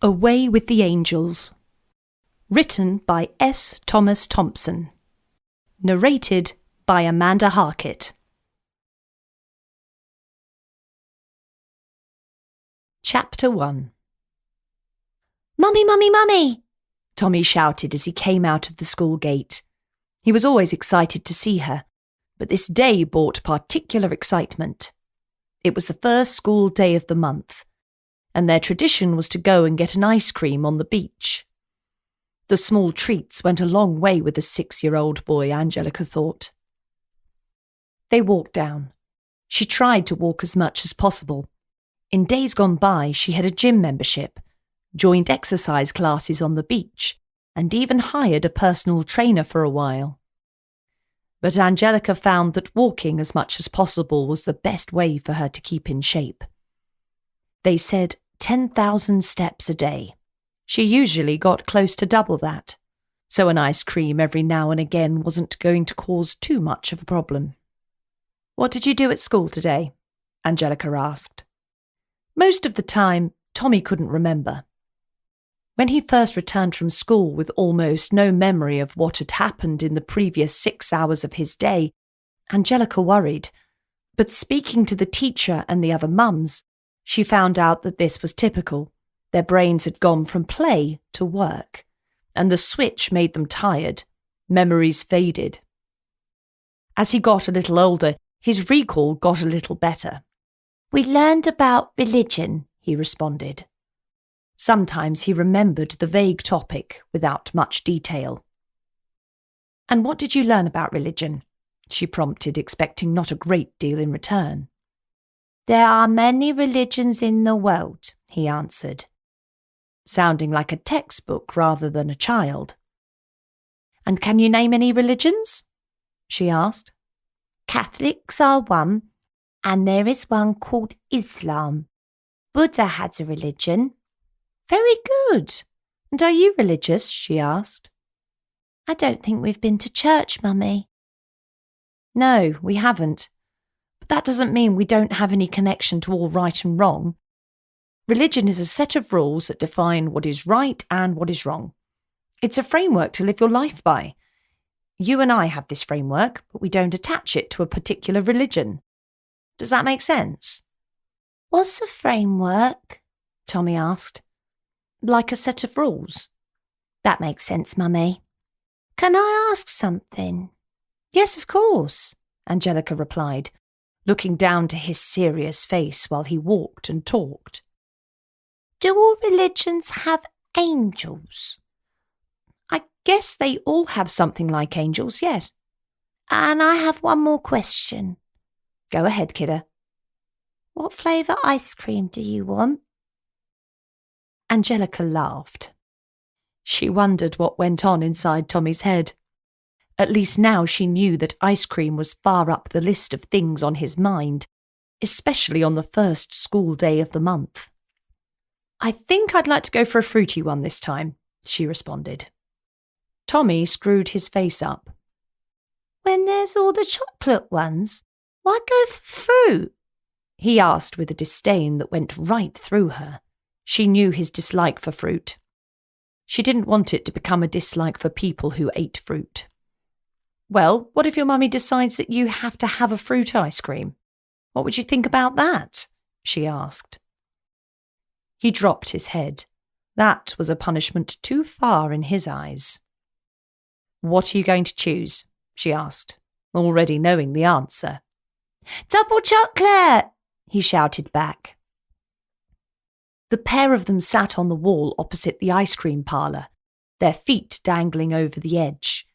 Away with the Angels. Written by S. Thomas Thompson. Narrated by Amanda Harkett. Chapter 1. "Mummy, mummy, mummy!" Tommy shouted as he came out of the school gate. He was always excited to see her, but this day brought particular excitement. It was the first school day of the month, and their tradition was to go and get an ice cream on the beach. The small treats went a long way with the 6-year-old boy, Angelica thought. They walked down. She tried to walk as much as possible. In days gone by, she had a gym membership, joined exercise classes on the beach, and even hired a personal trainer for a while. But Angelica found that walking as much as possible was the best way for her to keep in shape. They said 10,000 steps a day. She usually got close to double that, so an ice cream every now and again wasn't going to cause too much of a problem. "What did you do at school today?" Angelica asked. Most of the time, Tommy couldn't remember. When he first returned from school with almost no memory of what had happened in the previous 6 hours of his day, Angelica worried. But speaking to the teacher and the other mums, she found out that this was typical. Their brains had gone from play to work, and the switch made them tired. Memories faded. As he got a little older, his recall got a little better. "We learned about religion," he responded. Sometimes he remembered the vague topic without much detail. "And what did you learn about religion?" she prompted, expecting not a great deal in return. "There are many religions in the world," he answered, sounding like a textbook rather than a child. "And can you name any religions?" she asked. "Catholics are one, and there is one called Islam. Buddha has a religion." "Very good. And are you religious?" she asked. "I don't think we've been to church, Mummy." "No, we haven't. But that doesn't mean we don't have any connection to all right and wrong. Religion is a set of rules that define what is right and what is wrong. It's a framework to live your life by. You and I have this framework, but we don't attach it to a particular religion. Does that make sense?" "What's a framework?" Tommy asked. "Like a set of rules." "That makes sense, Mummy. Can I ask something?" "Yes, of course," Angelica replied, looking down to his serious face while he walked and talked. "Do all religions have angels?" "I guess they all have something like angels, yes." "And I have one more question." "Go ahead, kidda." "What flavour ice cream do you want?" Angelica laughed. She wondered what went on inside Tommy's head. At least now she knew that ice cream was far up the list of things on his mind, especially on the first school day of the month. "I think I'd like to go for a fruity one this time," she responded. Tommy screwed his face up. "When there's all the chocolate ones, why go for fruit?" he asked with a disdain that went right through her. She knew his dislike for fruit. She didn't want it to become a dislike for people who ate fruit. "Well, what if your mummy decides that you have to have a fruit ice cream? What would you think about that?" she asked. He dropped his head. That was a punishment too far in his eyes. "What are you going to choose?" she asked, already knowing the answer. "Double chocolate!" he shouted back. The pair of them sat on the wall opposite the ice cream parlour, their feet dangling over the edge,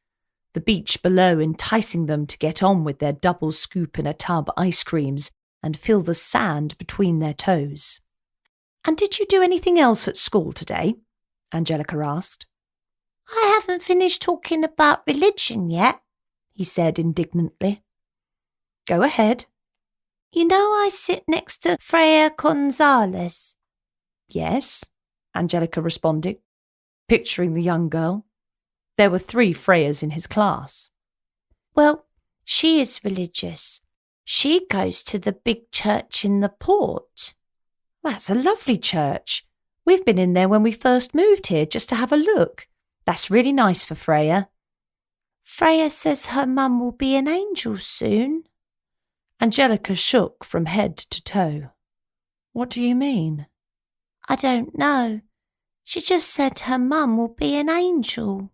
the beach below enticing them to get on with their double scoop in a tub ice creams and feel the sand between their toes. "And did you do anything else at school today?" Angelica asked. "I haven't finished talking about religion yet," he said indignantly. "Go ahead." "You know I sit next to Freya Gonzalez." "Yes," Angelica responded, picturing the young girl. There were 3 Freyas in his class. "Well, she is religious. She goes to the big church in the port." "That's a lovely church. We've been in there when we first moved here just to have a look. That's really nice for Freya. Freya says her mum will be an angel soon. Angelica shook from head to toe. What do you mean? I don't know. She just said her mum will be an angel.